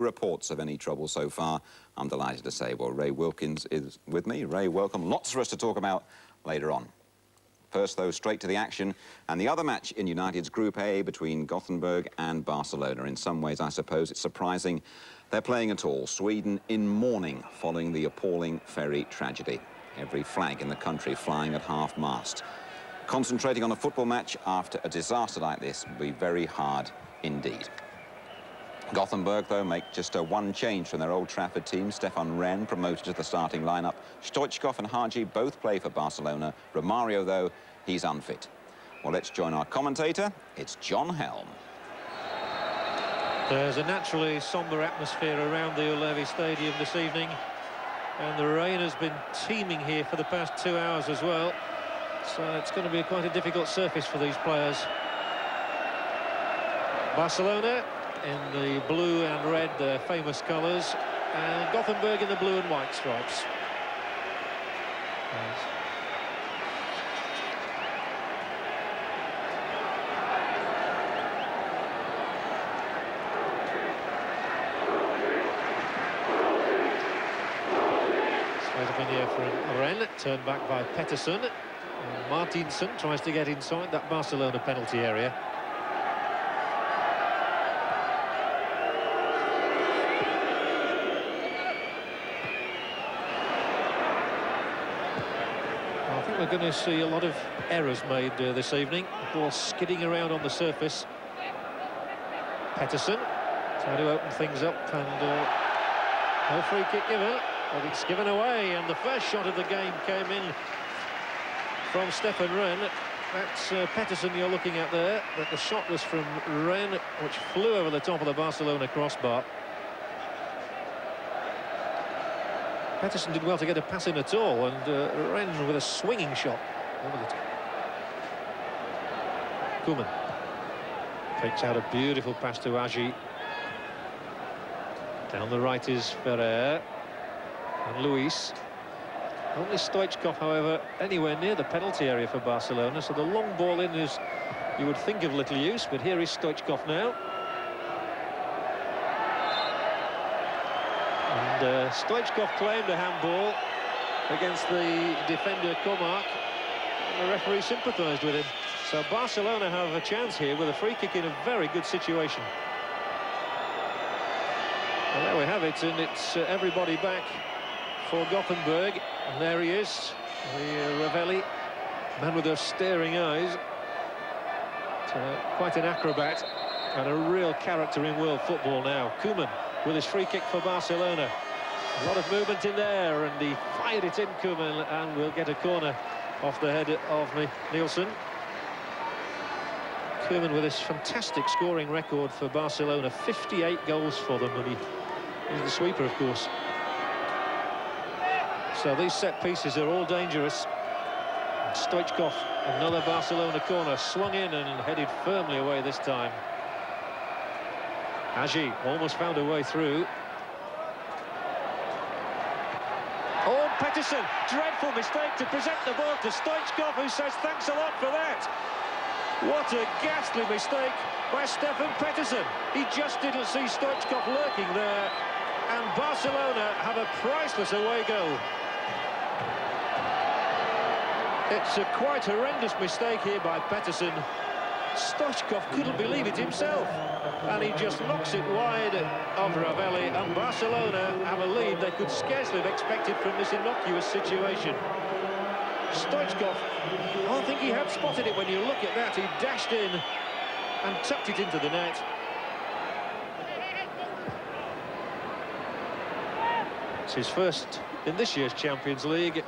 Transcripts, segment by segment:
reports of any trouble so far. I'm delighted to say, well, Ray Wilkins is with me. Ray, welcome. Lots for us to talk about later on. First, though, straight to the action, and the other match in United's Group A between Gothenburg and Barcelona. In some ways, I suppose, it's surprising they're playing at all. Sweden in mourning following the appalling ferry tragedy. Every flag in the country flying at half-mast. Concentrating on a football match after a disaster like this will be very hard indeed. Gothenburg, though, make just one change from their Old Trafford team. Stefan Rehn promoted to the starting lineup. Stoichkov and Hagi both play for Barcelona. Romario, though, he's unfit. Well, let's join our commentator. It's John Helm. There's a naturally sombre atmosphere around the Ullevi Stadium this evening, and the rain has been teeming here for the past 2 hours as well, so it's going to be quite a difficult surface for these players. Barcelona in the blue and red, their famous colours, and Gothenburg in the blue and white stripes. Yes. Straight up in the air for Rehn, turned back by Pettersson. And Martinsson tries to get inside that Barcelona penalty area. I think we're going to see a lot of errors made this evening. The ball skidding around on the surface. Pettersson trying to open things up, and no free kick given, but it's given away, and the first shot of the game came in from Stefan Rehn. That's Pettersson you're looking at there, but the shot was from Rehn, which flew over the top of the Barcelona crossbar. Pettersson did well to get a pass in at all, and Rehn with a swinging shot over the top. Koeman takes out a beautiful pass to Hagi. Down the right is Ferrer and Luis. Only Stoichkov, however, anywhere near the penalty area for Barcelona, so the long ball in is, you would think, of little use, but here is Stoichkov now. And Stoichkov claimed a handball against the defender Comarc, and the referee sympathised with him. So Barcelona have a chance here with a free kick in a very good situation. Well, there we have it, and it's everybody back for Gothenburg. And there he is, the Ravelli, man with those staring eyes. Quite an acrobat and a real character in world football now. Koeman with his free kick for Barcelona. A lot of movement in there, and he fired it in, Koeman, and we'll get a corner off the head of Nielsen. Koeman with his fantastic scoring record for Barcelona, 58 goals for them, and he's the sweeper, of course. So these set pieces are all dangerous. And Stoichkov, another Barcelona corner, swung in and headed firmly away this time. Hagi almost found a way through. Oh, Pettersson, dreadful mistake to present the ball to Stoichkov, who says thanks a lot for that. What a ghastly mistake by Stefan Pettersson. He just didn't see Stoichkov lurking there, and Barcelona have a priceless away goal. It's a quite horrendous mistake here by Pettersson. Stoichkov couldn't believe it himself, and he just knocks it wide of Ravelli, and Barcelona have a lead they could scarcely have expected from this innocuous situation. Stoichkov, I think he had spotted it when you look at that. He dashed in and tucked it into the net. It's his first in this year's Champions League,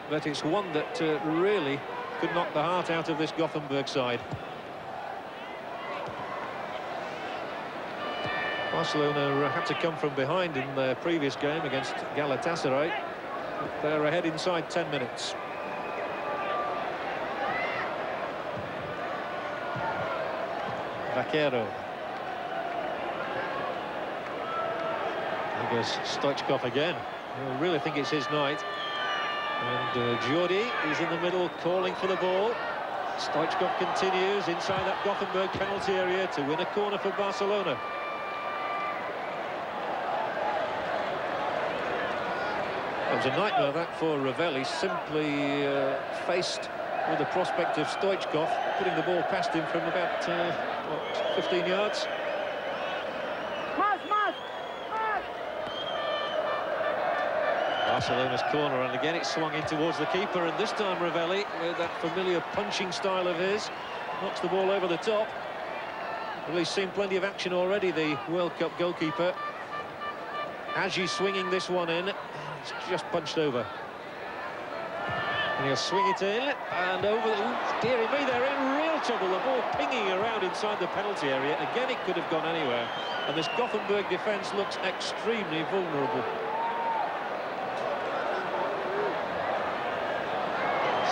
but it's one that really could knock the heart out of this Gothenburg side. Barcelona had to come from behind in their previous game against Galatasaray. They're ahead inside 10 minutes. Vaquero. There goes Stoichkov again. I really think it's his night. And Jordi is in the middle calling for the ball. Stoichkov continues inside that Gothenburg penalty area to win a corner for Barcelona. It was a nightmare, that, for Ravelli, simply faced with the prospect of Stoichkov putting the ball past him from about, 15 yards. Barcelona's corner, and again it's swung in towards the keeper, and this time Ravelli, with that familiar punching style of his, knocks the ball over the top. Well, he's seen plenty of action already, the World Cup goalkeeper. Aggi swinging this one in, it's just punched over. And he'll swing it in, and over, dearie me, they're in real trouble. The ball pinging around inside the penalty area. Again, it could have gone anywhere. And this Gothenburg defence looks extremely vulnerable.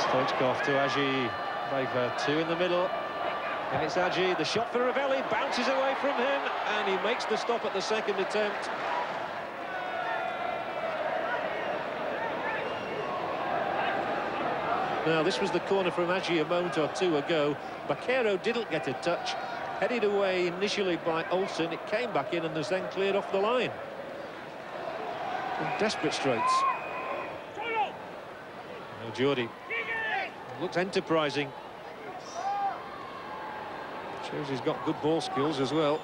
Stoichkov to Aggi, Baker, two in the middle. And it's Aggi, the shot for Ravelli, bounces away from him, and he makes the stop at the second attempt. Now, this was the corner from Aggi a moment or two ago. Baquero didn't get a touch, headed away initially by Olsen. It came back in and was then cleared off the line. In desperate straits. Now Jordi looks enterprising. Shows he's got good ball skills as well.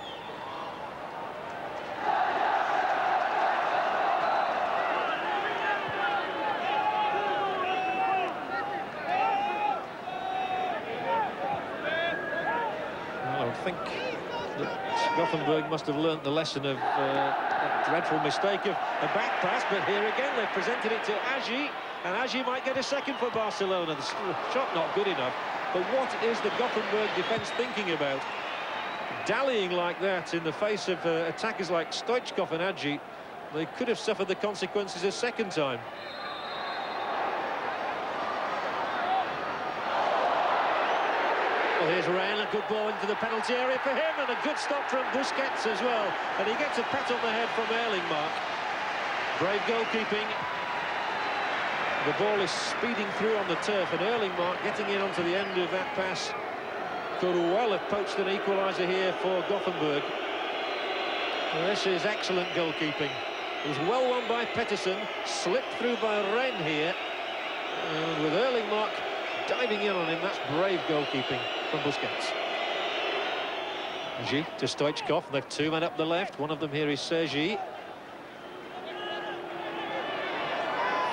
I think that Gothenburg must have learnt the lesson of a dreadful mistake of a back pass, but here again they've presented it to Aggi, and Aggi might get a second for Barcelona. The shot not good enough, but what is the Gothenburg defence thinking about? Dallying like that in the face of attackers like Stoichkov and Aggi, they could have suffered the consequences a second time. Well, here's Ren, a good ball into the penalty area for him, and a good stop from Busquets as well. And he gets a pat on the head from Erlingmark. Brave goalkeeping. The ball is speeding through on the turf, and Erlingmark getting in onto the end of that pass could well have poached an equaliser here for Gothenburg. Well, this is excellent goalkeeping. It was well won by Pettersson, slipped through by Ren here, and with Erlingmark diving in on him, that's brave goalkeeping from Busquets. Aggi to Stoichkov. They've two men up the left. One of them here is Sergi.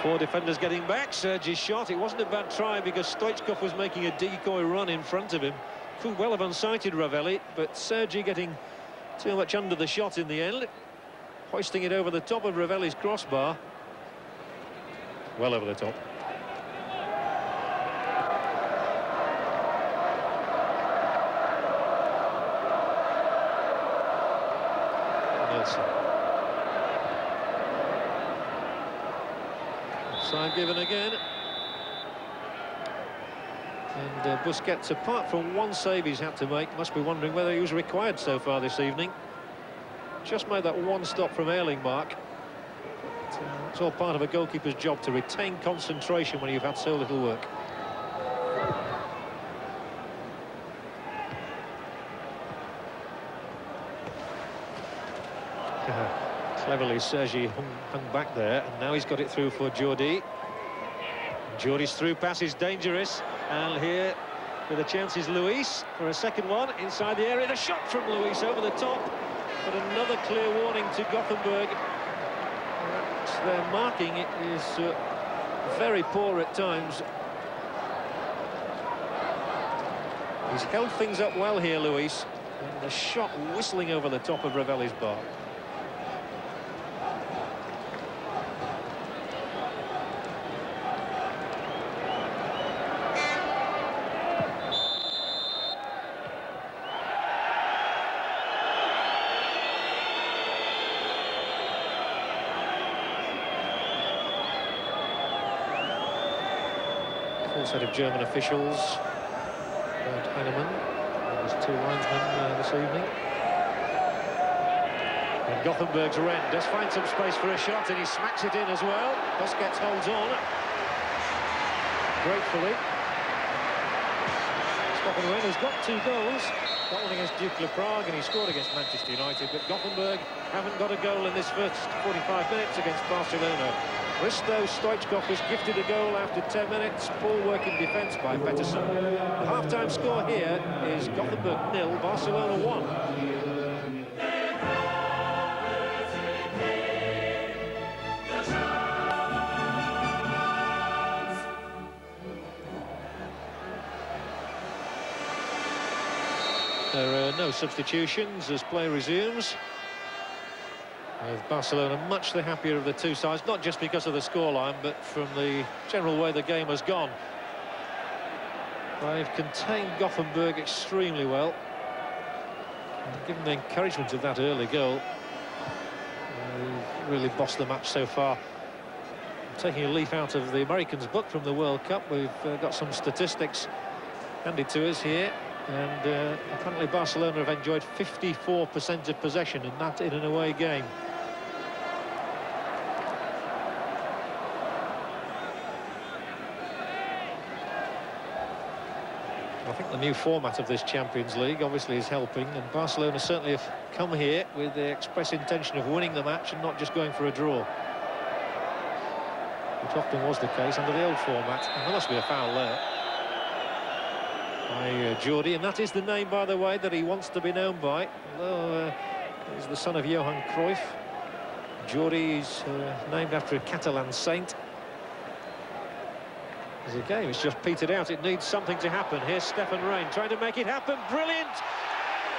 Four defenders getting back. Sergi's shot. It wasn't a bad try because Stoichkov was making a decoy run in front of him. Could well have unsighted Ravelli, but Sergi getting too much under the shot in the end, hoisting it over the top of Ravelli's crossbar. Well over the top. Side given again. And Busquets, apart from one save he's had to make, must be wondering whether he was required so far this evening. Just made that one stop from Erlingmark. It's all part of a goalkeeper's job to retain concentration when you've had so little work. Cleverly, Sergi hung back there, and now he's got it through for Jordi. Jordi's through pass is dangerous, and here with a chance is Luis for a second one inside the area. The shot from Luis over the top, but another clear warning to Gothenburg. Their marking is very poor at times. He's held things up well here, Luis, and the shot whistling over the top of Ravelli's bar. Full set of German officials. Bernd Heinemann and his two linesmen this evening. And Gothenburg's Ren does find some space for a shot, and he smacks it in as well. Busquets holds on gratefully. Stefan Ren has got 2 goals. Got one against Dukla Prague, and he scored against Manchester United. But Gothenburg haven't got a goal in this first 45 minutes against Barcelona. Risto Stoichkov was gifted a goal after 10 minutes. Poor work in defence by Pettersson. The half-time score here is Gothenburg 0, Barcelona 1. There are no substitutions as play resumes, with Barcelona much the happier of the two sides, not just because of the scoreline, but from the general way the game has gone. They've contained Gothenburg extremely well, and given the encouragement of that early goal, they've really bossed the match so far. Taking a leaf out of the Americans' book from the World Cup, we've got some statistics handed to us here. And apparently Barcelona have enjoyed 54% of possession, and that in an away game. I think the new format of this Champions League obviously is helping, and Barcelona certainly have come here with the express intention of winning the match and not just going for a draw, which often was the case under the old format. And there must be a foul there by Jordi, and that is the name, by the way, that he wants to be known by, although he's the son of Johan Cruyff. Jordi is named after a Catalan saint. As the game is just petered out, it needs something to happen. Here's Stefan Rain trying to make it happen. Brilliant!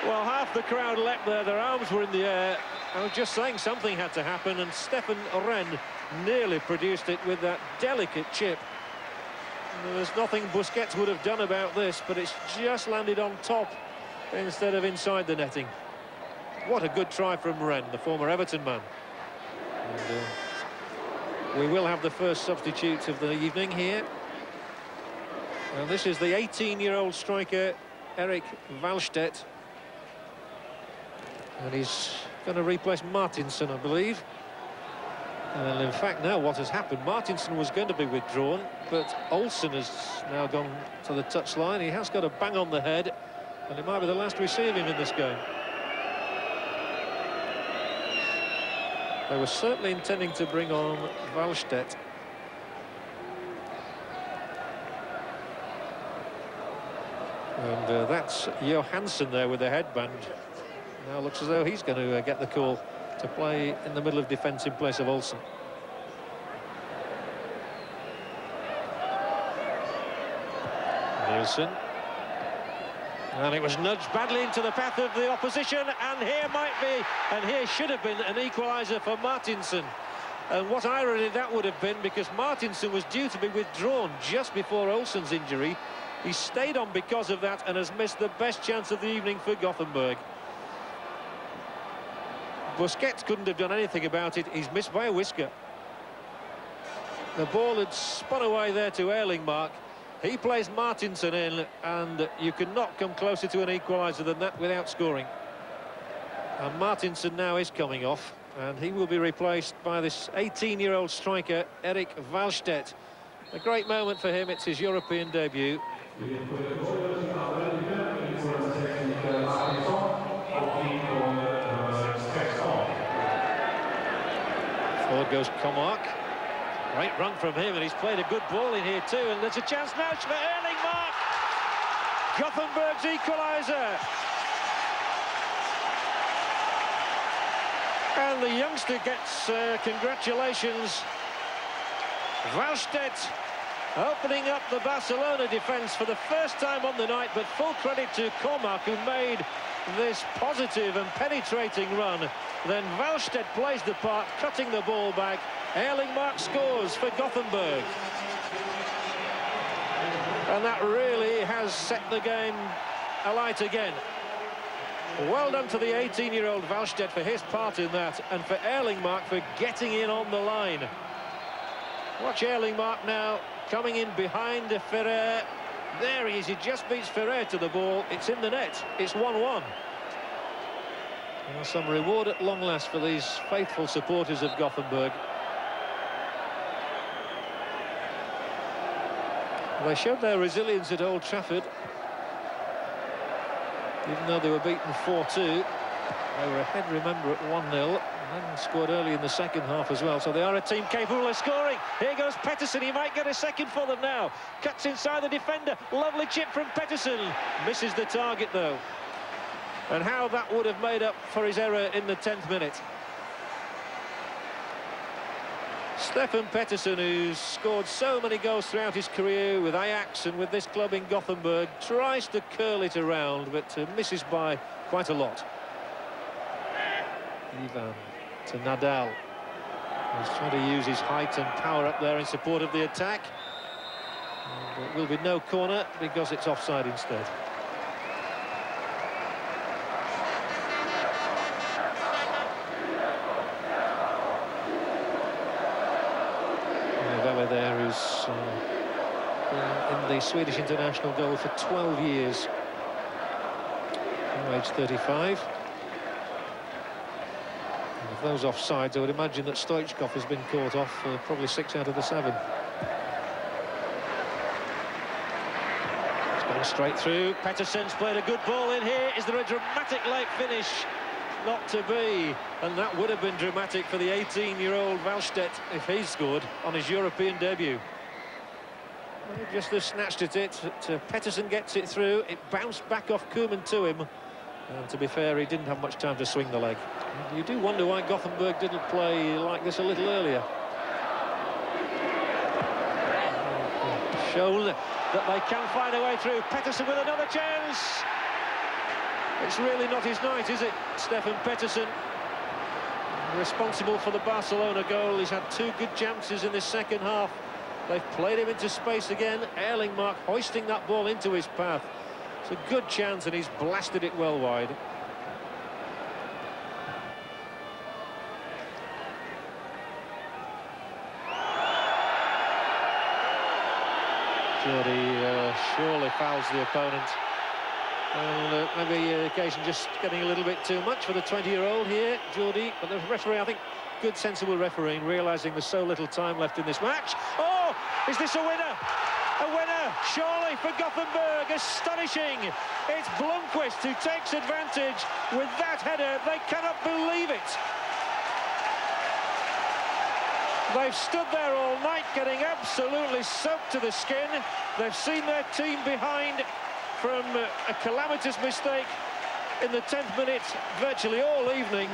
Well, half the crowd leapt there, their arms were in the air. I was just saying something had to happen, and Stefan Rain nearly produced it with that delicate chip. There's nothing Busquets would have done about this, but it's just landed on top instead of inside the netting. What a good try from Rennes, the former Everton man. And, we will have the first substitute of the evening here. And this is the 18-year-old striker, Erik Wallstedt. And he's going to replace Martinson, I believe. And in fact, now what has happened, Martinson was going to be withdrawn, but Olsen has now gone to the touchline. He has got a bang on the head, and it might be the last we see of him in this game. They were certainly intending to bring on Wallstedt. And that's Johansson there with the headband. Now looks as though he's going to get the call to play in the middle of defence in place of Olsen. Nielsen. And it was nudged badly into the path of the opposition, and here might be, and here should have been, an equaliser for Martinson. And what irony that would have been, because Martinson was due to be withdrawn just before Olsen's injury. He stayed on because of that and has missed the best chance of the evening for Gothenburg. Busquets couldn't have done anything about it. He's missed by a whisker. The ball had spun away there to Erlingmark. He plays Martinson in, and you could not come closer to an equaliser than that without scoring. And Martinson now is coming off, and he will be replaced by this 18-year-old striker, Erik Wallstedt. A great moment for him. It's his European debut. Forward goes Comark. Great run from him, and he's played a good ball in here too. And there's a chance now for Erlingmark. Gothenburg's equaliser. And the youngster gets congratulations. Wallstedt opening up the Barcelona defence for the first time on the night, but full credit to Comark, who made this positive and penetrating run. Then Wallstedt plays the part, cutting the ball back. Erlingmark scores for Gothenburg. And that really has set the game alight again. Well done to the 18-year-old Wallstedt for his part in that, and for Erlingmark for getting in on the line. Watch Erlingmark now coming in behind Ferrer. There he is, he just beats Ferrer to the ball. It's in the net, it's 1-1. Some reward at long last for these faithful supporters of Gothenburg. They showed their resilience at Old Trafford. Even though they were beaten 4-2, they were ahead, remember, at 1-0. and scored early in the second half as well, so they are a team capable of scoring. Here goes Pettersson, he might get a second for them now. Cuts inside the defender, lovely chip from Pettersson. Misses the target though. And how that would have made up for his error in the 10th minute. Stefan Pettersson, who's scored so many goals throughout his career with Ajax and with this club in Gothenburg, tries to curl it around, but misses by quite a lot. Ivan to Nadal. He's trying to use his height and power up there in support of the attack. And it will be no corner because it's offside instead. Vela there, who's been in the Swedish international goal for 12 years. Age 35. And with those offsides, I would imagine that Stoichkov has been caught off probably 6 out of the 7. It's gone straight through. Pettersson's played a good ball in here. Is there a dramatic late finish? Not to be, and that would have been dramatic for the 18-year-old Wallstedt if he scored on his European debut. Well, just have snatched at it. Pettersson gets it through. It bounced back off Koeman to him. And to be fair, he didn't have much time to swing the leg. And you do wonder why Gothenburg didn't play like this a little earlier. Shown that they can find a way through. Pettersson with another chance. It's really not his night, is it? Stefan Pettersson, responsible for the Barcelona goal. He's had 2 good chances in this second half. They've played him into space again. Erlingmark hoisting that ball into his path. It's a good chance and he's blasted it well wide. Jordi surely fouls the opponent. And maybe the occasion just getting a little bit too much for the 20-year-old here, Jordi. But the referee, I think, good, sensible refereeing, realising there's so little time left in this match. Oh, is this a winner? A winner, surely, for Gothenburg. Astonishing. It's Blomqvist who takes advantage with that header. They cannot believe it. They've stood there all night getting absolutely soaked to the skin. They've seen their team behind from a calamitous mistake in the 10th minute virtually all evening.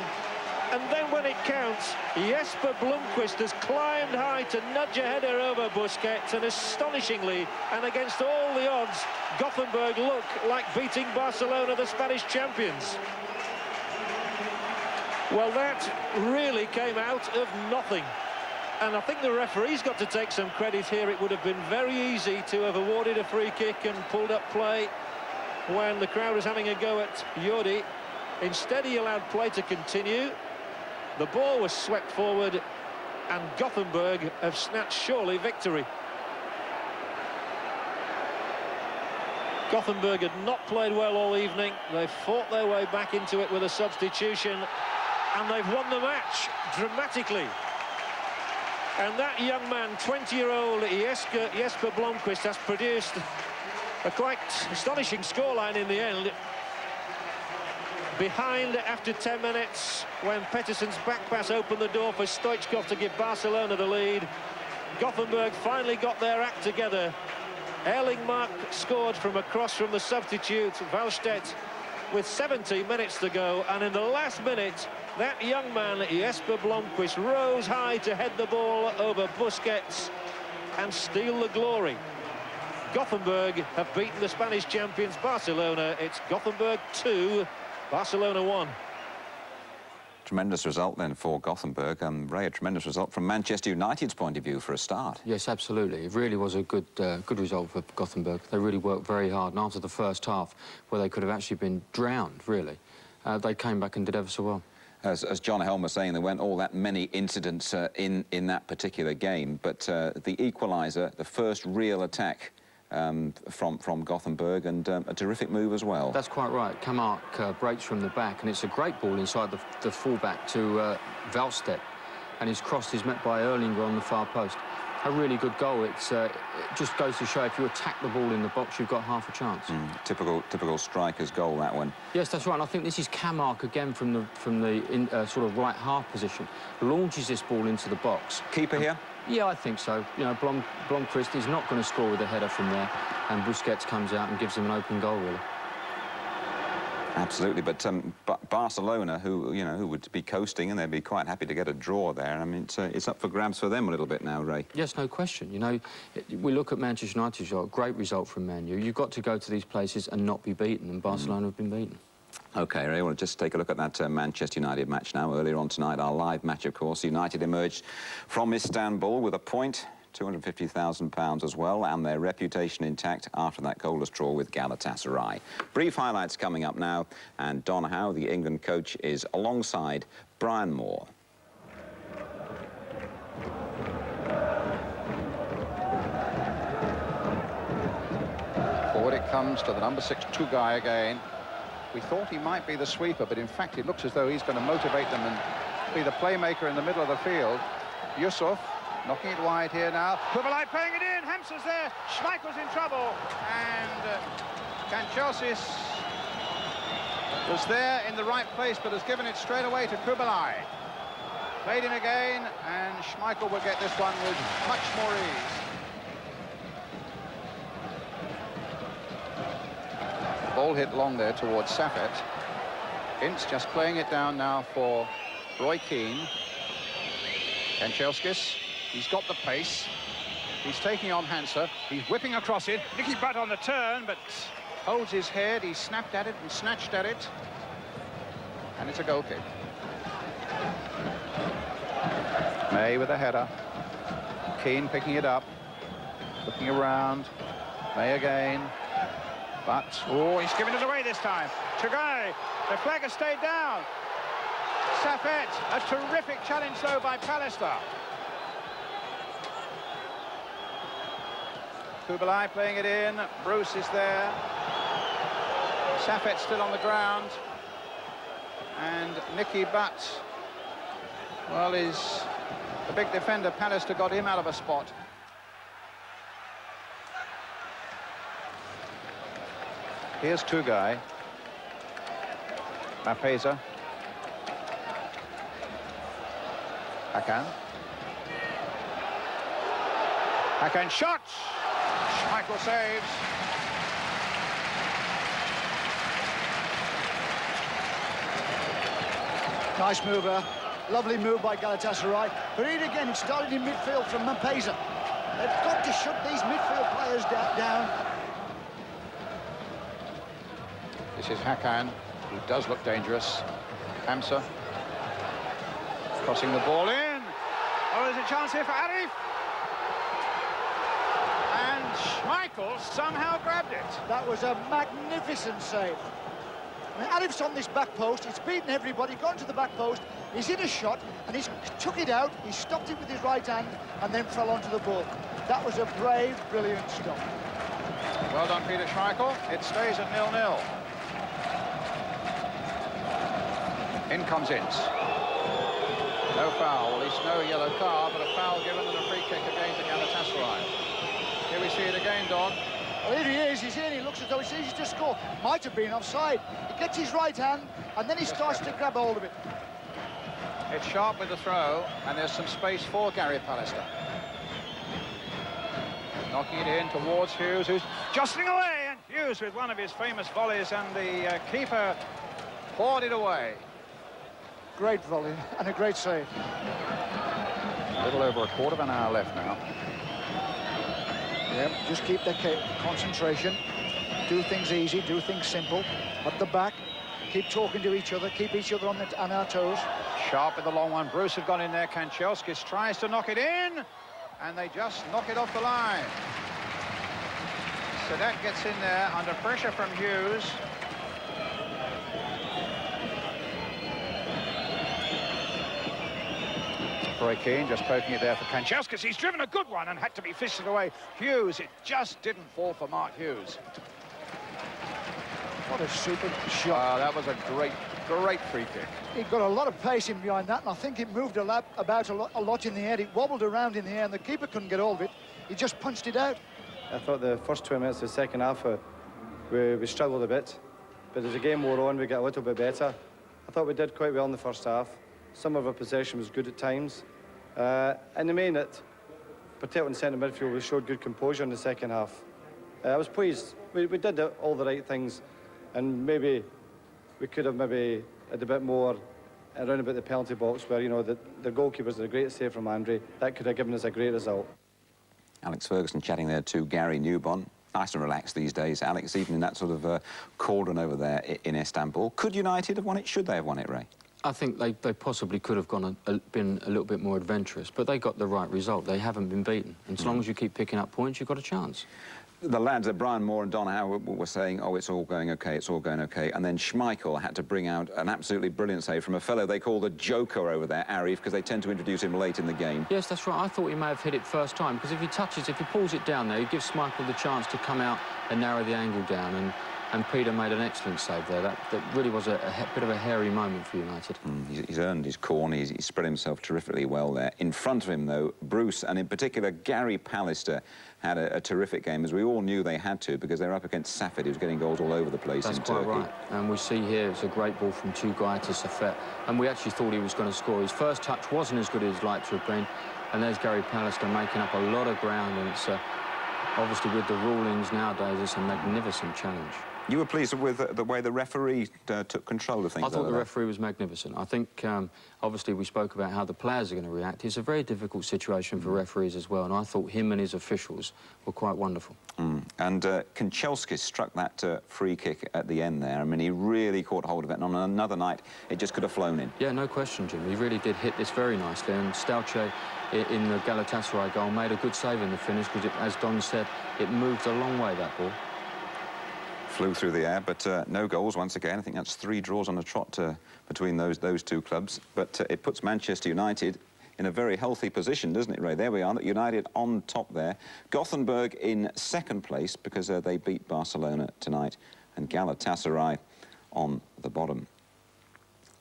And then when it counts, Jesper Blomqvist has climbed high to nudge a header over Busquets, and astonishingly, and against all the odds, Gothenburg look like beating Barcelona, the Spanish champions. Well, that really came out of nothing. And I think the referee's got to take some credit here. It would have been very easy to have awarded a free kick and pulled up play when the crowd was having a go at Jordi. Instead, he allowed play to continue. The ball was swept forward, and Gothenburg have snatched surely victory. Gothenburg had not played well all evening. They've fought their way back into it with a substitution, and they've won the match dramatically. And that young man, 20-year-old Jesper Blomqvist, has produced a quite astonishing scoreline in the end. Behind after 10 minutes, when Pettersson's back pass opened the door for Stoichkov to give Barcelona the lead. Gothenburg finally got their act together. Erlingmark scored from across from the substitute, Wallstedt, with 17 minutes to go. And in the last minute, that young man, Jesper Blomqvist, rose high to head the ball over Busquets and steal the glory. Gothenburg have beaten the Spanish champions Barcelona. It's Gothenburg 2, Barcelona 1. Tremendous result then for Gothenburg. Ray, a tremendous result from Manchester United's point of view for a start. Yes, absolutely. It really was a good result for Gothenburg. They really worked very hard, and after the first half, where they could have actually been drowned, really, they came back and did ever so well. As John Helm was saying, there weren't all that many incidents in that particular game, but the equaliser, the first real attack from Gothenburg, and a terrific move as well. That's quite right. Kamark breaks from the back, and it's a great ball inside the fullback to Wallstedt, and his cross is met by Erlinger on the far post. a really good goal. It just goes to show if you attack the ball in the box, you've got half a chance. Typical striker's goal, that one. Yes, that's right. And I think this is Kamark again from the sort of right half position. Launches this ball into the box. Keeper here? Yeah, I think so. You know, Blomqvist is not going to score with a header from there, and Busquets comes out and gives him an open goal, really. Absolutely, but Barcelona, who would be coasting, and they'd be quite happy to get a draw there. I mean, it's up for grabs for them a little bit now, Ray. Yes, no question. You know, we look at Manchester United's result, great result from Man U. You've got to go to these places and not be beaten, and Barcelona have been beaten. OK, Ray, well, just take a look at that Manchester United match now. Earlier on tonight, our live match, of course, United emerged from Istanbul with a point, £250,000 as well, and their reputation intact after that goalless draw with Galatasaray. Brief highlights coming up now, and Don Howe, the England coach, is alongside Brian Moore. Forward it comes to the number 6 guy again. We thought he might be the sweeper, but in fact it looks as though he's going to motivate them and be the playmaker in the middle of the field. Yusuf knocking it wide here now. Kubalai playing it in. Hamster's there. Schmeichel's in trouble. And Kanchelskis was there in the right place, but has given it straight away to Kubalai. Played in again, and Schmeichel will get this one with much more ease. Ball hit long there towards Safet. Ince just playing it down now for Roy Keane. Kanchelskis, he's got the pace. He's taking on Hansa. He's whipping across it. Nicky Butt on the turn, but holds his head. He snapped at it and snatched at it. And it's a goal kick. May with a header. Keane picking it up. Looking around. May again. But, oh, he's given it away this time. Turgay, the flag has stayed down. Safet, a terrific challenge though by Pallister. Kubalai playing it in. Bruce is there. Safet still on the ground. And Nicky Butt, well, is the big defender. Pallister got him out of a spot. Here's Turgay. Mapeza. Hakan. Hakan shot! Schmeichel saves. Nice move there. Lovely move by Galatasaray. But here again, it started in midfield from Mapeza. They've got to shut these midfield players down. This is Hakan, who does look dangerous. Hamza crossing the ball in. Oh, there's a chance here for Arif. And Schmeichel somehow grabbed it. That was a magnificent save. I mean, Arif's on this back post. He's beaten everybody, gone to the back post. He's in a shot, and he's took it out. He stopped it with his right hand, and then fell onto the ball. That was a brave, brilliant stop. Well done, Peter Schmeichel. It stays at 0-0. In comes Ince. No foul, at least no yellow card, but a foul given and a free kick again to Galatasaray. Here we see it again, Don. Well, here he is, he's in, he looks as though it's easy to score. Might have been offside. He gets his right hand, and then he starts to grab hold of it. It's sharp with the throw, and there's some space for Gary Pallister. Knocking it in towards Hughes, who's Jostling away, and Hughes with one of his famous volleys, and the keeper poured it away. Great volley, and a great save. A little over a quarter of an hour left now. Yep, just keep the concentration. Do things easy, do things simple. At the back, keep talking to each other, keep each other on our toes. Sharp with the long one. Bruce had gone in there. Kanchelskis tries to knock it in, and they just knock it off the line. So that gets in there under pressure from Hughes. Roy Keane just poking it there for Kanchelskis. He's driven a good one and had to be fisted away. Hughes, it just didn't fall for Mark Hughes. What a super shot. That was a great Great free kick. He got a lot of pace in behind that, and I think it moved about a lot in the air. It wobbled around in the air, and the keeper couldn't get hold of it. He just punched it out. I thought the first 20 minutes of the second half, we struggled a bit. But as the game wore on, we got a little bit better. I thought we did quite well in the first half. Some of our possession was good at times. In the main, particularly in centre midfield, we showed good composure in the second half. I was pleased. We did all the right things, and maybe we could have maybe had a bit more around about the penalty box where, you know, the goalkeepers did a great save from Andre. That could have given us a great result. Alex Ferguson chatting there to Gary Newbon. Nice and relaxed these days, Alex, even in that sort of cauldron over there in Istanbul. Could United have won it? Should they have won it, Ray? I think they possibly could have been a little bit more adventurous, but they got the right result. They haven't been beaten. And as long as you keep picking up points, you've got a chance. The lads at Brian Moore and Don Howard were saying, oh, it's all going OK, it's all going OK. And then Schmeichel had to bring out an absolutely brilliant save from a fellow they call the Joker over there, Arif, because they tend to introduce him late in the game. Yes, that's right. I thought he may have hit it first time, because if he pulls it down there, he gives Schmeichel the chance to come out and narrow the angle down. And Peter made an excellent save there. That really was a bit of a hairy moment for United. He's earned his corner. He's spread himself terrifically well there. In front of him, though, Bruce, and in particular Gary Pallister, had a terrific game, as we all knew they had to, because they're up against Safed, who's getting goals all over the place in Turkey. That's quite right. And we see here it's a great ball from Tugay to Safed, and we actually thought he was going to score. His first touch wasn't as good as he'd like to have been, and there's Gary Pallister making up a lot of ground, and it's obviously with the rulings nowadays, it's a magnificent challenge. You were pleased with the way the referee took control of things? I thought the referee was magnificent. I think, obviously, we spoke about how the players are going to react. It's a very difficult situation for referees as well, and I thought him and his officials were quite wonderful. And Kanchelskis struck that free kick at the end there. I mean, he really caught hold of it, and on another night, it just could have flown in. Yeah, no question, Jim. He really did hit this very nicely, and Stalce in the Galatasaray goal made a good save in the finish, because, as Don said, it moved a long way, that ball. Flew through the air, but no goals once again. I think that's 3 draws on the trot between those two clubs. But it puts Manchester United in a very healthy position, doesn't it, Ray? There we are, United on top there. Gothenburg in second place because they beat Barcelona tonight, and Galatasaray on the bottom.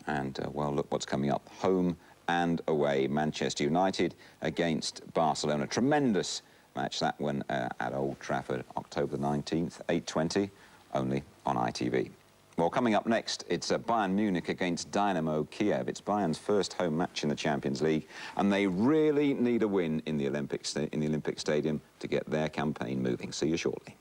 And, well, look what's coming up. Home and away, Manchester United against Barcelona. Tremendous match, that one, at Old Trafford, October 19th, 8:20. Only on ITV. Well, coming up next, it's Bayern Munich against Dynamo Kiev. It's Bayern's first home match in the Champions League, and they really need a win in the Olympic Stadium to get their campaign moving. See you shortly.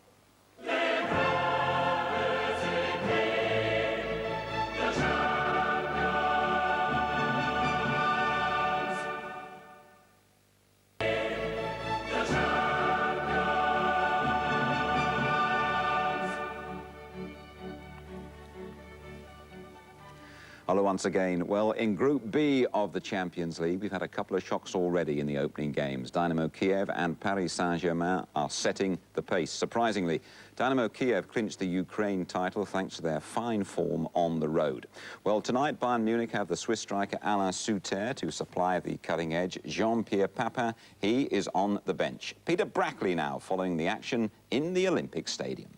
Hello once again. Well, in Group B of the Champions League, we've had a couple of shocks already in the opening games. Dynamo Kiev and Paris Saint-Germain are setting the pace. Surprisingly, Dynamo Kiev clinched the Ukraine title thanks to their fine form on the road. Well, tonight, Bayern Munich have the Swiss striker Alain Souter to supply the cutting edge. Jean-Pierre Papin, he is on the bench. Peter Brackley now following the action in the Olympic Stadium.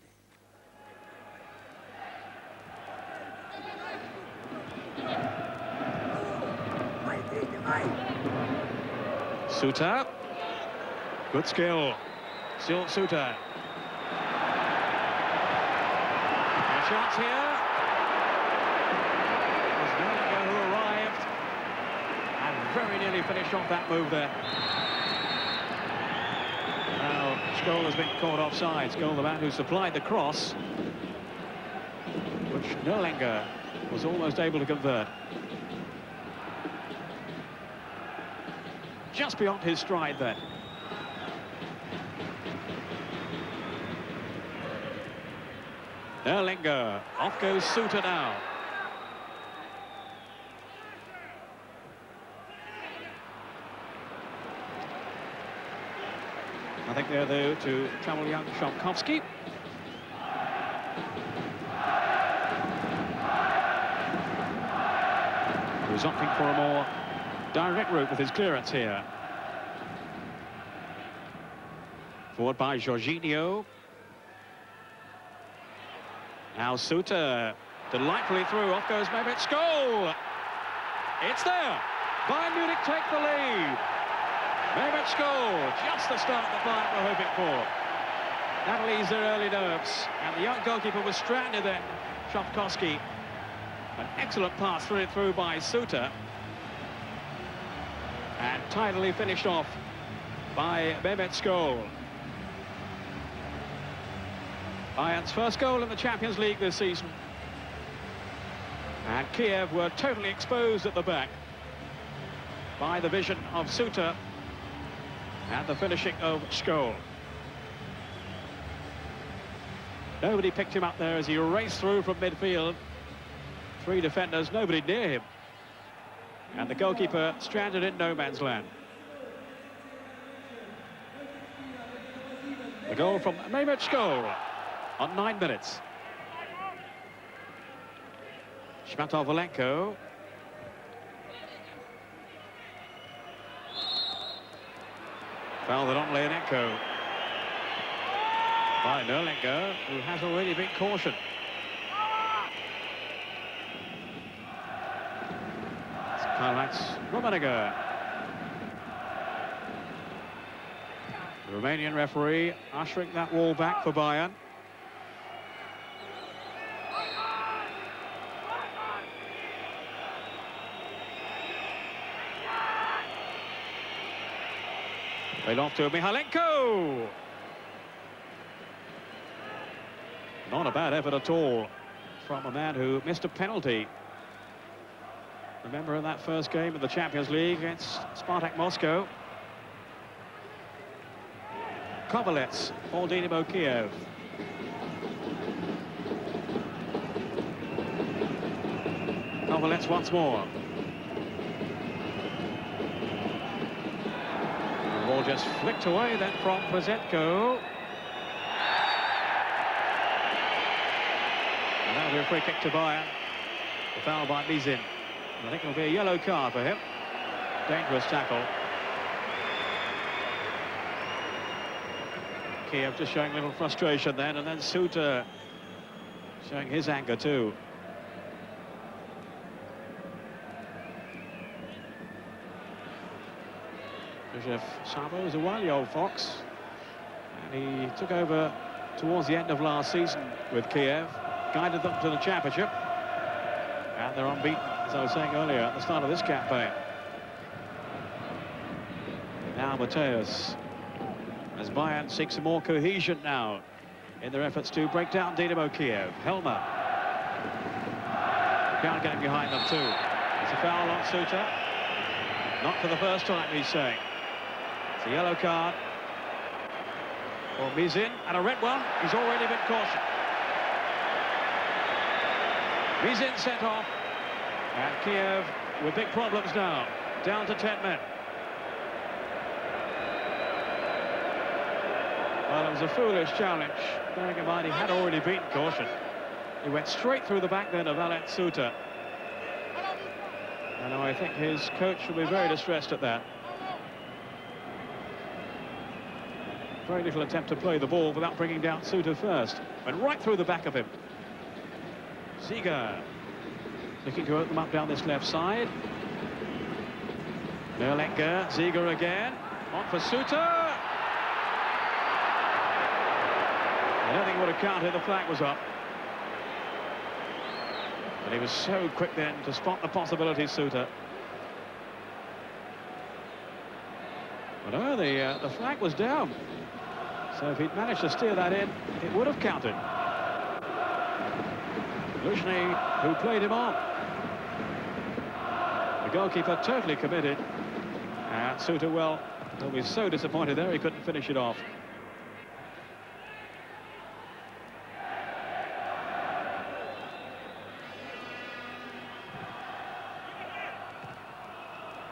Souter. Good skill. Still Souter. A chance here. Was Gallinger who arrived and very nearly finished off that move there. Now, Scholl has been caught offside. Scholl, the man who supplied the cross, which Gallinger was almost able to convert. Just beyond his stride then. Erlinger, off goes Souter now. I think they're there to travel young Shamkovsky. Who's opting for a more direct route with his clearance here. Forward by Jorginho. Now Souter Delightfully through, off goes Mehmet's goal. It's there. Bayern Munich take the lead. Mehmet's goal, just the start that Bayern were hoping for. That'll ease their early nerves. And the young goalkeeper was stranded then, Shopkowski. An excellent pass through by Suter. And tidily finished off by Mehmet's goal. Bayern's first goal in the Champions League this season. And Kiev were totally exposed at the back by the vision of Suter and the finishing of Scholl. Nobody picked him up there as he raced through from midfield. 3 defenders, nobody near him. And the goalkeeper stranded in no man's land. The goal from Mehmet Scholl on 9 minutes. Shmatovalenko. Fouled on Leonenko by Nerlinger, who has already been cautioned. Highlights Rummenigge. The Romanian referee ushering that wall back for Bayern. Played off to Mihalenko. Not a bad effort at all from a man who missed a penalty. Remember in that first game of the Champions League against Spartak Moscow. Kovalets for Dynamo Kiev. Kovalets once more. The ball just flicked away then from Prozetko. And that'll be a free kick to Bayern. The foul by Mizin. I think it'll be a yellow card for him. Dangerous tackle. Kiev just showing a little frustration then, and then Suter showing his anger too. Joseph Sabo is a wily old fox, and he took over towards the end of last season with Kiev, guided them to the championship, and they're unbeaten, as I was saying earlier, at the start of this campaign. Now Mateus, as Bayern seek some more cohesion now in their efforts to break down Dynamo Kiev. Helmer. Can't get him behind them too. It's a foul on Suter. Not for the first time, he's saying. It's a yellow card for Mizin, and a red one. He's already been cautioned. Mizin sent off, and Kiev with big problems now, down to 10 men. Well, it was a foolish challenge, bearing in mind he had already been cautioned. He went straight through the back then of Alet Suter. And I think his coach will be very distressed at that. Very little attempt to play the ball without bringing down Suter first. Went right through the back of him. Ziege looking to open them up down this left side. Nerlinger, Ziege again. On for Suter. I don't think it would have counted, the flag was up. But he was so quick then to spot the possibility, Suter. But oh, the flag was down. So if he'd managed to steer that in, it would have counted. Luzhny, who played him on. The goalkeeper totally committed. And Suter, well, he'll be so disappointed there he couldn't finish it off.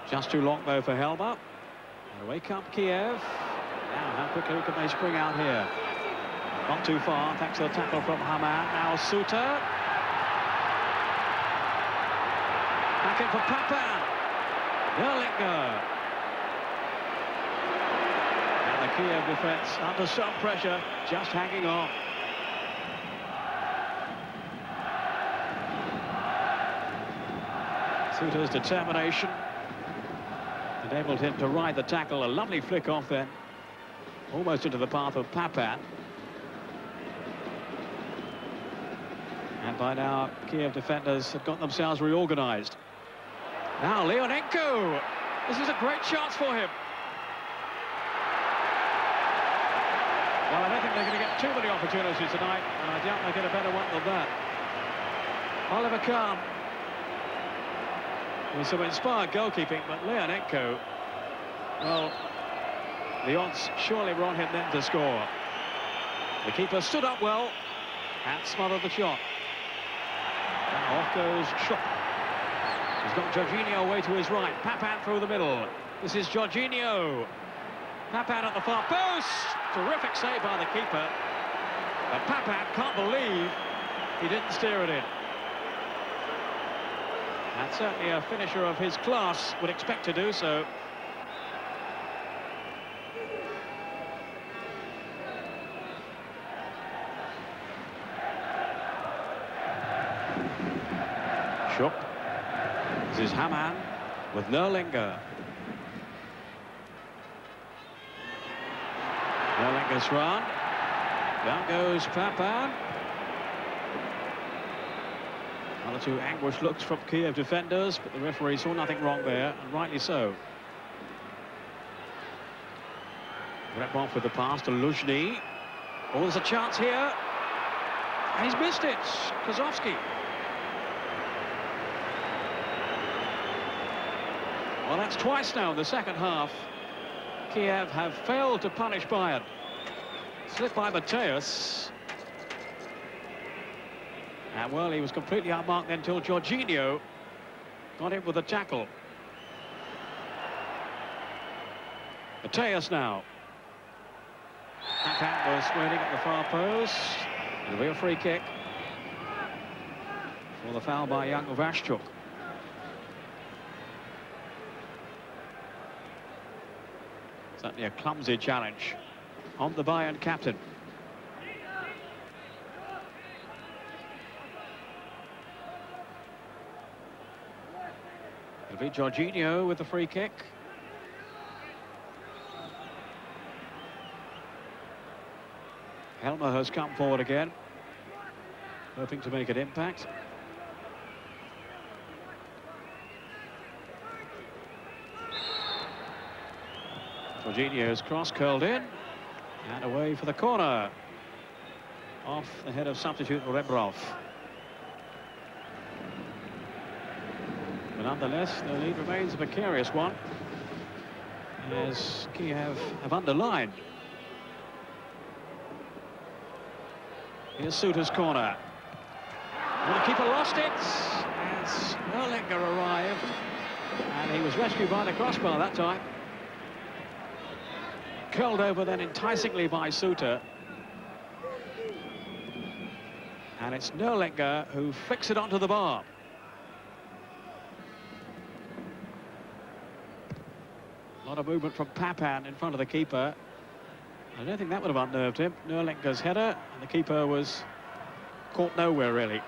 Just too long, though, for Helmer. And away comes Kiev. Now, how quickly can they spring out here? Not too far, thanks to the tackle from Haman. Now, Suter. Back in for Papan. Nerlinger. And the Kiev defence under some pressure, just hanging on. Suter's determination enabled him to ride the tackle. A lovely flick off then, almost into the path of Papan. And by now, Kiev defenders have got themselves reorganised. Now, Leonenko. This is a great chance for him. Well, I don't think they're going to get too many opportunities tonight, and I doubt they'll get a better one than that. Oliver Kahn with some inspired goalkeeping, but Leonenko, well, the odds surely were on him then to score. The keeper stood up well and smothered the shot. And off goes Schupp. He's got Jorginho away to his right. Papan through the middle. This is Jorginho. Papan at the far post. Terrific save by the keeper. But Papan can't believe he didn't steer it in. And certainly a finisher of his class would expect to do so. Schupp. This is Hamann with Nerlinger. Nerlinger's run. Down goes Papan. One or two anguished looks from Kiev defenders, but the referee saw nothing wrong there, and rightly so. Repov with the pass to Luzhny. Oh, there's a chance here. And he's missed it. Kozovsky. Well, that's twice now in the second half. Kiev have failed to punish Bayern. Slipped by Mateus. And, well, he was completely unmarked then until Jorginho got him with a tackle. Mateus now. Papan was waiting at the far post. It'll be a free kick for the foul by young Vashchuk. Certainly a clumsy challenge on the Bayern captain. It'll be Jorginho with the free kick. Helmer has come forward again, hoping to make an impact. Jorginho's cross curled in and away for the corner off the head of substitute Rebrov. But nonetheless, the lead remains a precarious one, as Kiev have underlined. Here's Suter's corner. Well, the keeper lost it as Nerlinger arrived, and he was rescued by the crossbar that time. Curled over then enticingly by Suter. And it's Nerlinger who flicks it onto the bar. A lot of movement from Papan in front of the keeper. I don't think that would have unnerved him. Nerlinger's header, and the keeper was caught nowhere, really.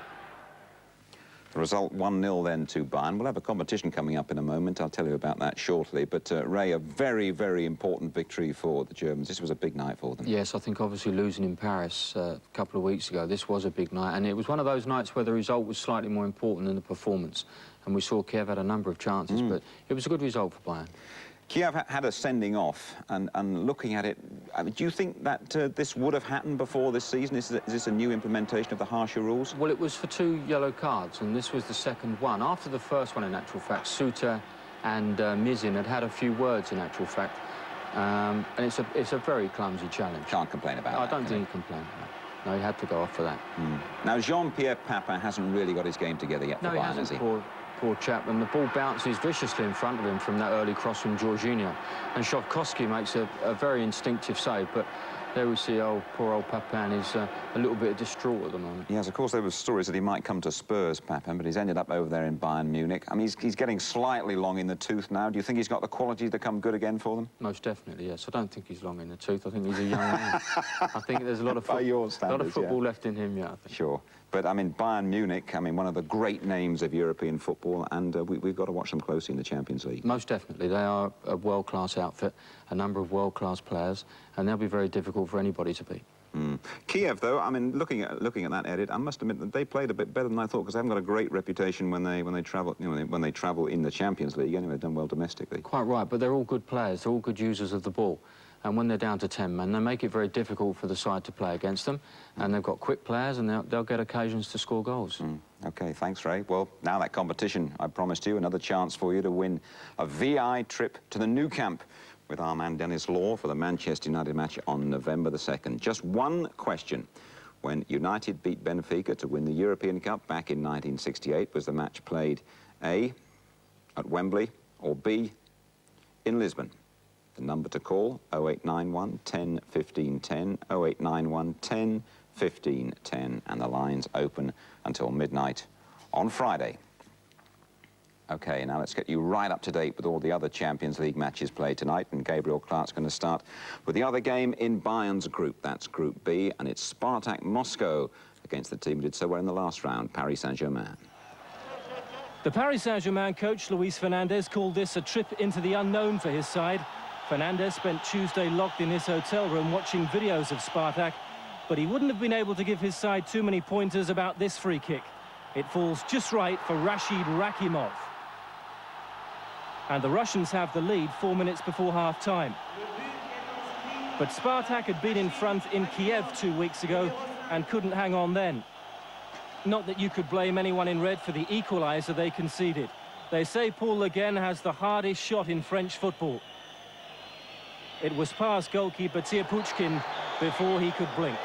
The result 1-0 then to Bayern. We'll have a competition coming up in a moment. I'll tell you about that shortly. But, Ray, a very, very important victory for the Germans. This was a big night for them. Yes, I think obviously losing in Paris a couple of weeks ago, this was a big night. And it was one of those nights where the result was slightly more important than the performance. And we saw Kiev had a number of chances, but it was a good result for Bayern. Kiev had a sending off, and looking at it, I mean, do you think that this would have happened before this season? Is this a new implementation of the harsher rules? Well, it was for 2 yellow cards, and this was the second one. After the first one, in actual fact, Suter and Mizin had a few words, in actual fact. And it's a very clumsy challenge. Can't complain about that. I don't think he complained about it. No, he had to go off for that. Now, Jean-Pierre Papin hasn't really got his game together yet for Bayern, has he? Poor chap, and the ball bounces viciously in front of him from that early cross from Jorginho. And Shovkovsky makes a very instinctive save, but there we see poor old Papin is a little bit distraught at the moment. Yes, of course, there were stories that he might come to Spurs, Papin, but he's ended up over there in Bayern Munich. I mean, he's getting slightly long in the tooth now. Do you think he's got the quality to come good again for them? Most definitely, yes. I don't think he's long in the tooth. I think he's a young man. I think there's a lot of football left in him, yeah, I think. Sure. But, I mean, Bayern Munich, I mean, one of the great names of European football, and we've got to watch them closely in the Champions League. Most definitely. They are a world-class outfit, a number of world-class players, and they'll be very difficult for anybody to beat. Kiev, though, I mean, looking at that edit, I must admit that they played a bit better than I thought, because they haven't got a great reputation when they travel, you know, when they travel in the Champions League. Anyway, they've done well domestically. Quite right, but they're all good players. They're all good users of the ball. And when they're down to 10 men, they make it very difficult for the side to play against them. And they've got quick players, and they'll get occasions to score goals. OK, thanks, Ray. Well, now that competition, I promised you, another chance for you to win a VI trip to the Nou Camp with our man Dennis Law for the Manchester United match on November the 2nd. Just one question. When United beat Benfica to win the European Cup back in 1968, was the match played A, at Wembley, or B, in Lisbon? The number to call, 0891 10 15 10, 0891 10 15 10, and the lines open until midnight on Friday. OK, now let's get you right up to date with all the other Champions League matches played tonight, and Gabriel Clark's going to start with the other game in Bayern's group. That's Group B, and it's Spartak Moscow against the team who did so well in the last round, Paris Saint-Germain. The Paris Saint-Germain coach, Luis Fernandez, called this a trip into the unknown for his side. Fernandez spent Tuesday locked in his hotel room watching videos of Spartak, but he wouldn't have been able to give his side too many pointers about this free kick. It falls just right for Rashid Rakimov. And the Russians have the lead 4 minutes before half-time. But Spartak had been in front in Kiev 2 weeks ago and couldn't hang on then. Not that you could blame anyone in red for the equaliser they conceded. They say Paul Le Guen has the hardest shot in French football. It was past goalkeeper Tierpuchkin before he could blink.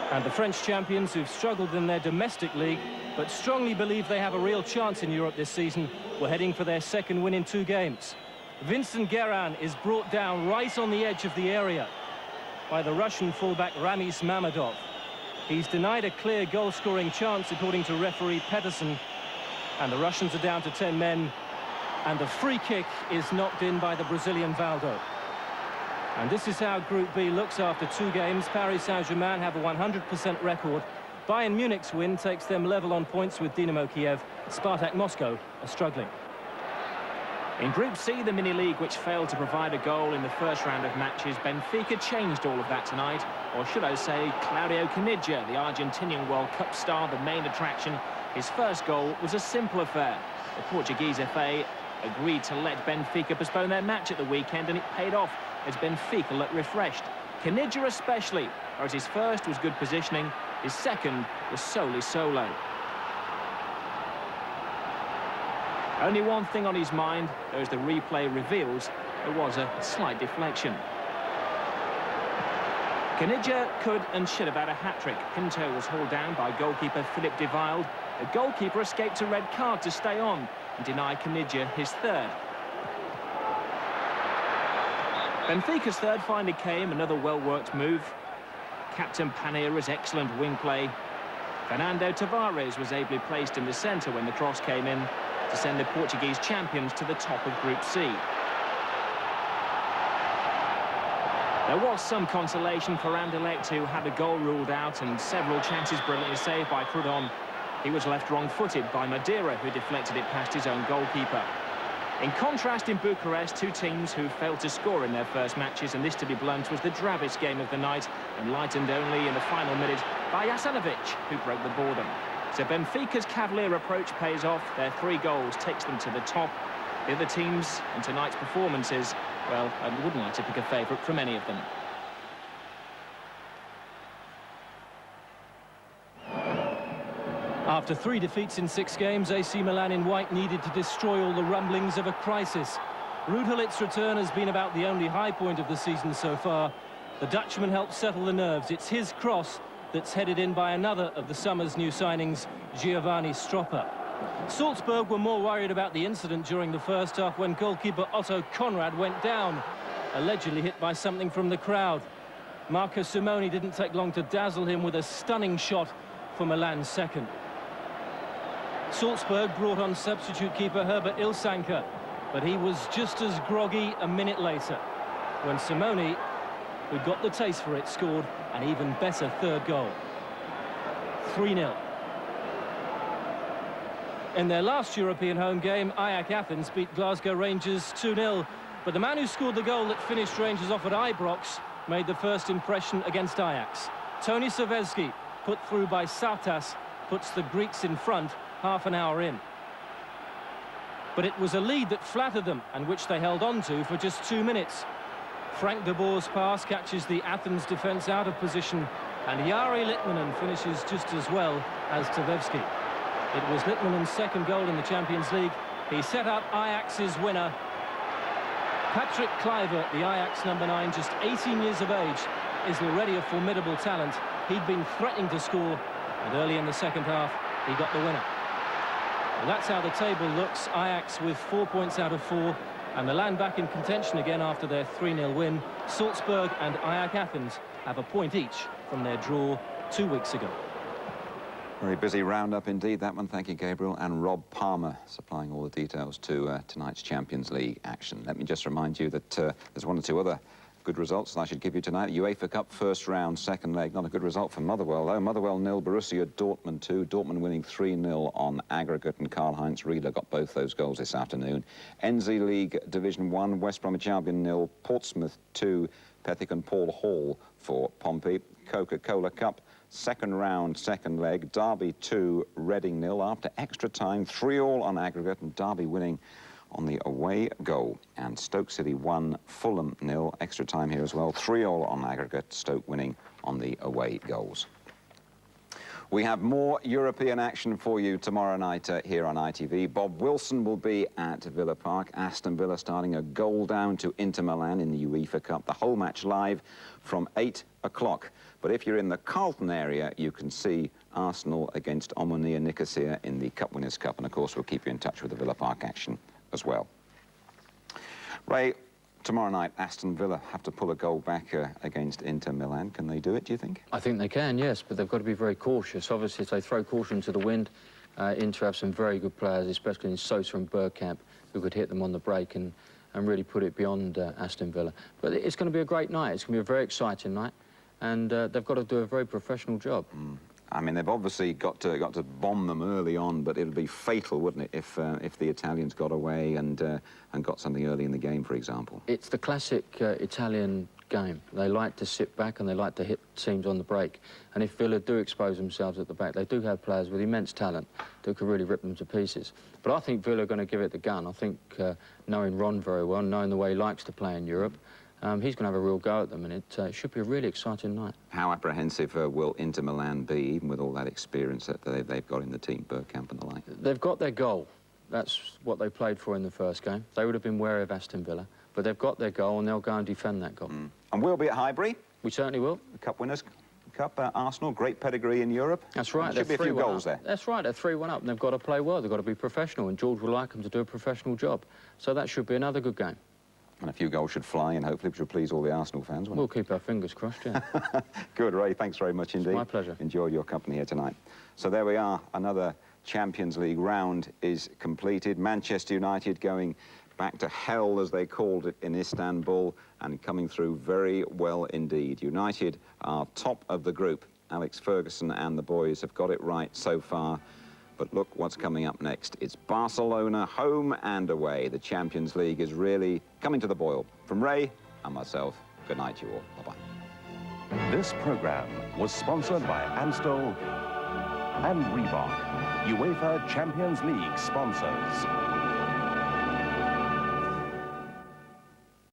And the French champions, who've struggled in their domestic league but strongly believe they have a real chance in Europe this season, were heading for their second win in 2 games. Vincent Guérin is brought down right on the edge of the area by the Russian fullback Ramis Mamadov. He's denied a clear goal-scoring chance, according to referee Pettersson, and the Russians are down to 10 men. And the free kick is knocked in by the Brazilian Valdo. And this is how Group B looks after 2 games. Paris Saint-Germain have a 100% record. Bayern Munich's win takes them level on points with Dynamo Kiev. Spartak Moscow are struggling. In Group C, the mini-league, which failed to provide a goal in the first round of matches, Benfica changed all of that tonight. Or should I say, Claudio Caniggia, the Argentinian World Cup star, the main attraction. His first goal was a simple affair. The Portuguese FA agreed to let Benfica postpone their match at the weekend, and it paid off as Benfica looked refreshed. Caniggia especially, whereas his first was good positioning, his second was solely solo. Only one thing on his mind, though, as the replay reveals, there was a slight deflection. Caniggia could and should have had a hat-trick. Pinto was hauled down by goalkeeper Philippe de Wilde. The goalkeeper escaped a red card to stay on and deny Caniggia his third. Benfica's third finally came, another well-worked move. Captain Panera's excellent wing play. Fernando Tavares was ably placed in the centre when the cross came in to send the Portuguese champions to the top of Group C. There was some consolation for Anderlecht, who had a goal ruled out and several chances brilliantly saved by Prudhomme. He was left wrong-footed by Madeira, who deflected it past his own goalkeeper. In contrast, in Bucharest, 2 teams who failed to score in their first matches, and this, to be blunt, was the drabbest game of the night, enlightened only in the final minute by Jasanovic, who broke the boredom. So Benfica's cavalier approach pays off. Their 3 goals takes them to the top. The other teams in tonight's performances, well, I wouldn't like to pick a favourite from any of them. After 3 defeats in 6 games, AC Milan in white needed to destroy all the rumblings of a crisis. Ruud Gullit's return has been about the only high point of the season so far. The Dutchman helped settle the nerves. It's his cross that's headed in by another of the summer's new signings, Giovanni Stropper. Salzburg were more worried about the incident during the first half when goalkeeper Otto Konrad went down, allegedly hit by something from the crowd. Marco Simoni didn't take long to dazzle him with a stunning shot for Milan's second. Salzburg brought on substitute keeper Herbert Ilsanker, but he was just as groggy a minute later when Simoni who got the taste for it, scored an even better third goal. 3-0. In their last European home game, IFK Athens beat Glasgow Rangers 2-0. But the man who scored the goal that finished Rangers off at Ibrox made the first impression against Ajax. Tony Savevski, put through by Sartas, puts the Greeks in front half an hour in. But it was a lead that flattered them and which they held on to for just 2 minutes. Frank de Boer's pass catches the Athens defence out of position, and Jari Litmanen finishes just as well as Savevski. It was Litmanen's second goal in the Champions League. He set up Ajax's winner. Patrick Kluivert, the Ajax number 9, just 18 years of age, is already a formidable talent. He'd been threatening to score, and early in the second half, he got the winner. Well, that's how the table looks. Ajax with 4 points out of 4, and Milan back in contention again after their 3-0 win. Salzburg and IFK Athens have a point each from their draw 2 weeks ago. Very busy roundup indeed, that one. Thank you, Gabriel. And Rob Palmer supplying all the details to tonight's Champions League action. Let me just remind you that there's 1 or 2 other good results that I should give you tonight. UEFA Cup first round, second leg. Not a good result for Motherwell, though. Motherwell 0, Borussia Dortmund 2. Dortmund winning 3-0 on aggregate, and Karl-Heinz Riedler got both those goals this afternoon. NZ League Division 1, West Bromwich Albion 0, Portsmouth 2. Pethick and Paul Hall for Pompey. Coca-Cola Cup, second round, second leg. Derby 2, Reading 0. After extra time, 3-3 on aggregate, and Derby winning on the away goal. And Stoke City 1, Fulham 0. Extra time here as well. 3-3 on aggregate. Stoke winning on the away goals. We have more European action for you tomorrow night here on ITV. Bob Wilson will be at Villa Park. Aston Villa starting a goal down to Inter Milan in the UEFA Cup. The whole match live from 8 o'clock. But if you're in the Carlton area, you can see Arsenal against Omonia Nicosia in the Cup Winners' Cup. And, of course, we'll keep you in touch with the Villa Park action as well. Ray, tomorrow night, Aston Villa have to pull a goal back against Inter Milan. Can they do it, do you think? I think they can, yes, but they've got to be very cautious. Obviously, if they throw caution to the wind, Inter have some very good players, especially in Sosa and Bergkamp, who could hit them on the break and really put it beyond Aston Villa. But it's going to be a great night. It's going to be a very exciting night, and they've got to do a very professional job. I mean, they've obviously got to bomb them early on, but it'll be fatal, wouldn't it, if the Italians got away and got something early in the game, for example. It's the classic Italian game. They like to sit back and they like to hit teams on the break. And if Villa do expose themselves at the back, they do have players with immense talent that could really rip them to pieces. But I think Villa are going to give it the gun. I think, knowing Ron very well, knowing the way he likes to play in Europe, he's going to have a real go at them, and it should be a really exciting night. How apprehensive will Inter Milan be, even with all that experience that they've got in the team, Bergkamp and the like? They've got their goal. That's what they played for in the first game. They would have been wary of Aston Villa, but they've got their goal, and they'll go and defend that goal. And we'll be at Highbury. We certainly will. The Cup Winners' Cup, Arsenal, great pedigree in Europe. That's right. There should be a few goals there. That's right. They're 3-1 up, and they've got to play well. They've got to be professional, and George will like them to do a professional job. So that should be another good game. And a few goals should fly, and hopefully it should please all the Arsenal fans, won't it? We'll keep our fingers crossed, yeah. Good, Ray. Thanks very much indeed. It's my pleasure. Enjoyed your company here tonight. So there we are. Another Champions League round is completed. Manchester United going back to hell, as they called it, in Istanbul, and coming through very well indeed. United are top of the group. Alex Ferguson and the boys have got it right so far. But look what's coming up next. It's Barcelona, home and away. The Champions League is really coming to the boil. From Ray and myself, good night to you all. Bye-bye. This program was sponsored by Amstel and Reebok, UEFA Champions League sponsors.